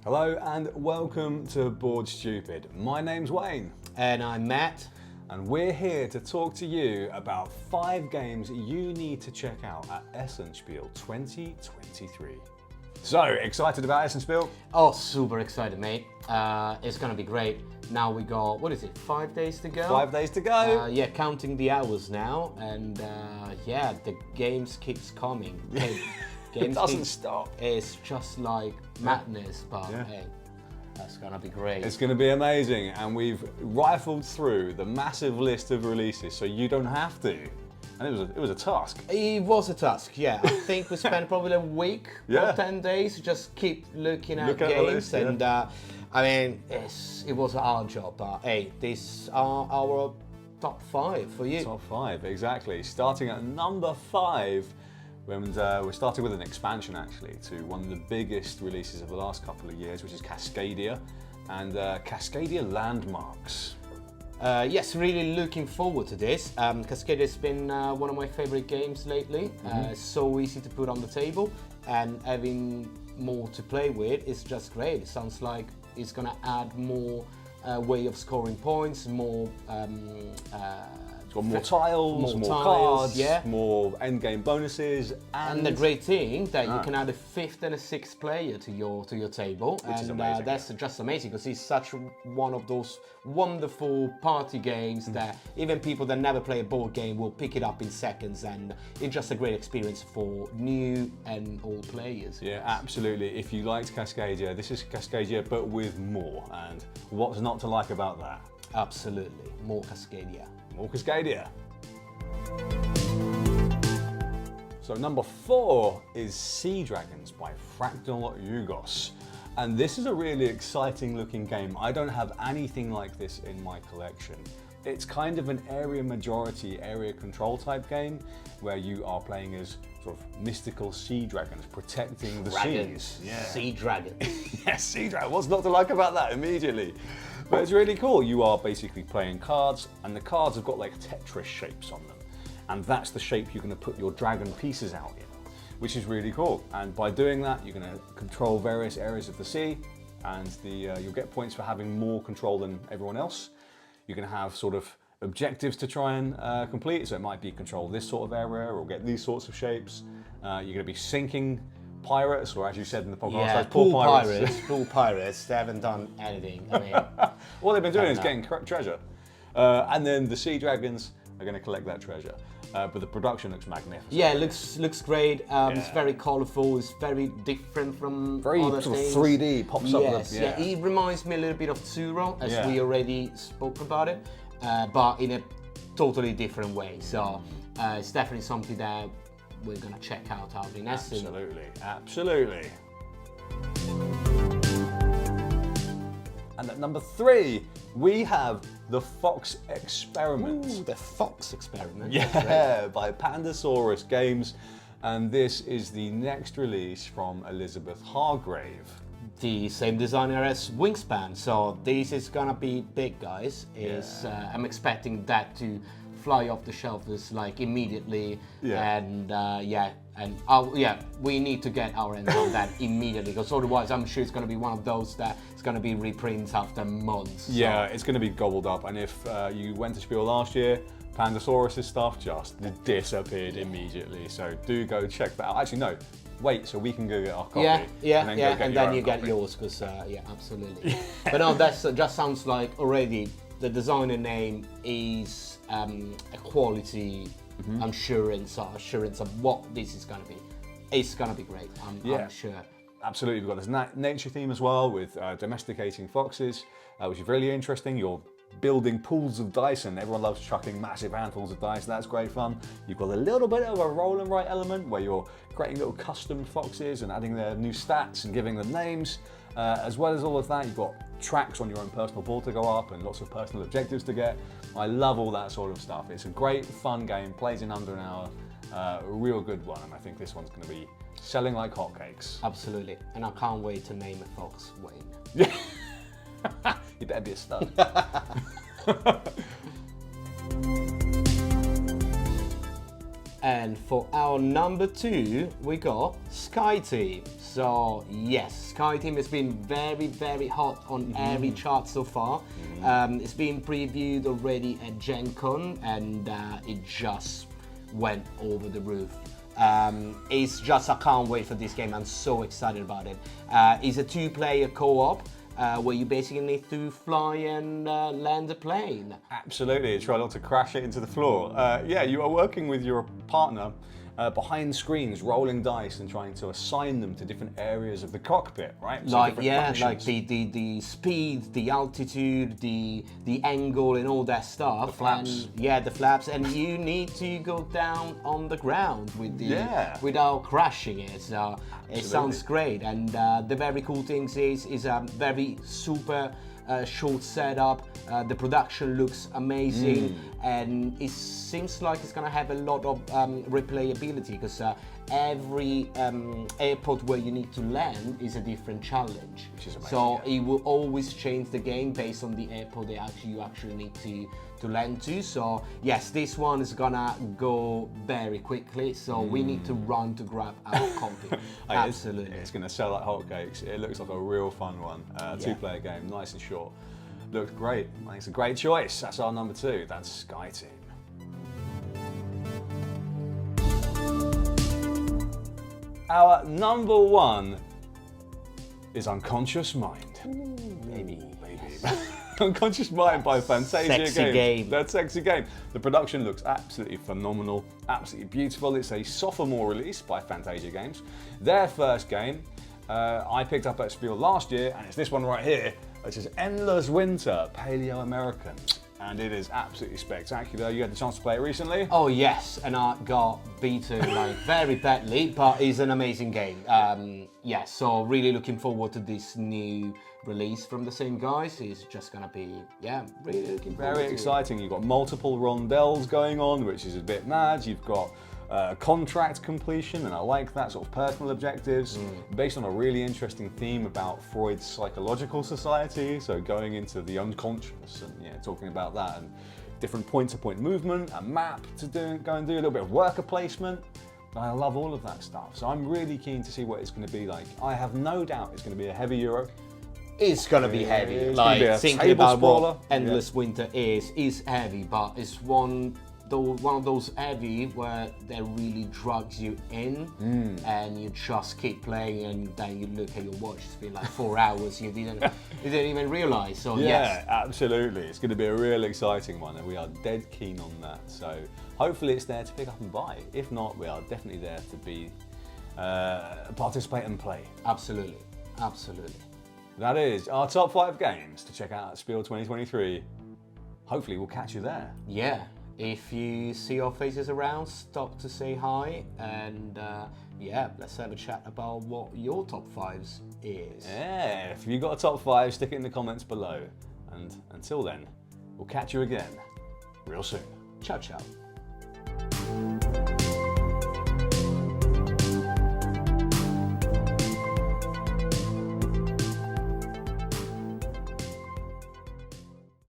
Hello and welcome to Bored Stupid. My name's Wayne. And I'm Matt. And we're here to talk to you about 5 games you need to check out at Essen Spiel 2023. So, excited about Essen Spiel? Oh, super excited, mate. It's gonna be great. Now we got, 5 days to go? 5 days to go. Yeah, counting the hours now. And yeah, the games keeps coming. It doesn't stop. It's just like madness, but hey, that's gonna be great. It's going to be amazing, and we've rifled through the massive list of releases so you don't have to. And it was a task. It was a task, yeah. I think we spent probably a week or 10 days to just keep looking at games. The list, and I mean, it was our job, but hey, these are our top 5 for you. Top 5, exactly. Starting at number 5, and we're starting with an expansion actually to one of the biggest releases of the last couple of years, which is Cascadia, and Cascadia Landmarks. Yes, really looking forward to this. Cascadia has been one of my favorite games lately. So easy to put on the table, and having more to play with is just great. It sounds like it's gonna add more way of scoring points, more Got more tiles, more cards, more endgame bonuses, and the great thing that you can add a 5th and a 6th player to your table, which is amazing. That's just amazing because it's such one of those wonderful party games that even people that never play a board game will pick it up in seconds, and it's just a great experience for new and old players. Yeah, absolutely. If you liked Cascadia, this is Cascadia but with more, and what's not to like about that? Absolutely, more Cascadia. More Cascadia. So number 4 is Sea Dragons by Fractal Jugos. And this is a really exciting looking game. I don't have anything like this in my collection. It's kind of an area majority, area control type game where you are playing as sort of mystical sea dragons protecting the seas. Yeah. Sea dragons. Yes, sea dragon. What's not to like about that immediately? But it's really cool. You are basically playing cards, and the cards have got like Tetris shapes on them. And that's the shape you're going to put your dragon pieces out in, which is really cool. And by doing that, you're going to control various areas of the sea, and you'll get points for having more control than everyone else. You're going to have sort of objectives to try and complete. So it might be control this sort of area or get these sorts of shapes. You're going to be sinking pirates, or as you said in the podcast, pool pirates. They haven't done anything. I mean, all they've been doing is getting treasure, and then the sea dragons are going to collect that treasure. But the production looks magnificent. Yeah, it looks great. It's very colourful. It's very different from other sort things. of 3D pops up. Yeah, it reminds me a little bit of Tsuro, as we already spoke about it, but in a totally different way. So it's definitely something that we're gonna check out in Essen. Absolutely. And at number 3, we have The Fox Experiment. Ooh, the Fox Experiment. Yeah, by Pandasaurus Games. And this is the next release from Elizabeth Hargrave. The same designer as Wingspan. So this is gonna be big, guys. I'm expecting that to fly off the shelves like immediately, and we need to get our hands on that immediately, because otherwise I'm sure it's going to be one of those that it's going to be reprints after months. Yeah, it's going to be gobbled up, and if you went to Spiel last year, Pandasaurus' stuff just disappeared immediately, so do go check that out. Actually no, wait, so we can go get our copy. And then you get yours, because absolutely. But no, that just sounds like already the designer name is a quality assurance of what this is going to be. It's going to be great, I'm sure. Absolutely, we've got this nature theme as well with domesticating foxes, which is really interesting. You're building pools of dice, and everyone loves chucking massive handfuls of dice. That's great fun. You've got a little bit of a roll and write element where you're creating little custom foxes and adding their new stats and giving them names. As well as all of that, you've got tracks on your own personal board to go up and lots of personal objectives to get. I love all that sort of stuff. It's a great, fun game, plays in under an hour, a real good one, and I think this one's going to be selling like hotcakes. Absolutely, and I can't wait to name a fox Wayne. Yeah, you better be a stud. And for our number 2, we got Sky Team. So yes, Sky Team has been very, very hot on every chart so far. It's been previewed already at Gen Con, and it just went over the roof. It's just, I can't wait for this game. I'm so excited about it. It's a 2-player co-op. Where you basically need to fly and land a plane. Absolutely, try not to crash it into the floor. Yeah, you are working with your partner behind screens, rolling dice and trying to assign them to different areas of the cockpit, right? So Like, different yeah, functions. like the speed, the altitude, the angle and all that stuff. The flaps. And, yeah, the flaps, and you need to go down on the ground with without crashing it. So it sounds great. And the very cool things is a very super short setup. The production looks amazing, and it seems like it's gonna have a lot of replayability, because every airport where you need to land is a different challenge. Which is amazing, so yeah. it will always change the game based on the airport that you actually need to land to. So yes, this one is gonna go very quickly, so we need to run to grab our copy. Absolutely. It's going to sell like hotcakes. It looks like a real fun one. 2-player game, nice and short. Looks great. I think it's a great choice. That's our number 2. That's Sky Team. Our number 1 is Unconscious Mind. Maybe. Unconscious Mind by Fantasia Sexy Games. game. That sexy game. The production looks absolutely phenomenal, absolutely beautiful. It's a sophomore release by Fantasia Games. Their first game I picked up at Spiel last year, and it's this one right here, which is Endless Winter, Paleo American. And it is absolutely spectacular. You had the chance to play it recently? Oh yes, and I got beaten like very badly, but it's an amazing game. Yeah, so really looking forward to this new release from the same guys. It's just gonna be, yeah, really looking forward Very to exciting. You've got multiple rondelles going on, which is a bit mad. You've got contract completion, and I like that, sort of personal objectives, based on a really interesting theme about Freud's psychological society, so going into the unconscious and talking about that, and different point-to-point movement, a map to go and do a little bit of worker placement. I love all of that stuff, so I'm really keen to see what it's going to be like. I have no doubt it's going to be a heavy Euro. It's gonna be heavy. It's gonna be a Thinking table about sprawler. what Endless Winter is heavy, but it's one of those heavy where that really drags you in, and you just keep playing, and then you look at your watch. It's been like 4 hours. You didn't even realize. So Yeah, yes, absolutely. It's going to be a real exciting one, and we are dead keen on that. So hopefully it's there to pick up and buy. If not, we are definitely there to be participate and play. absolutely. That is our top 5 games to check out at Spiel 2023. Hopefully we'll catch you there. Yeah. If you see our faces around, stop to say hi, and yeah, let's have a chat about what your top 5s is. Yeah, if you've got a top 5, stick it in the comments below. And until then, we'll catch you again real soon. Ciao, ciao.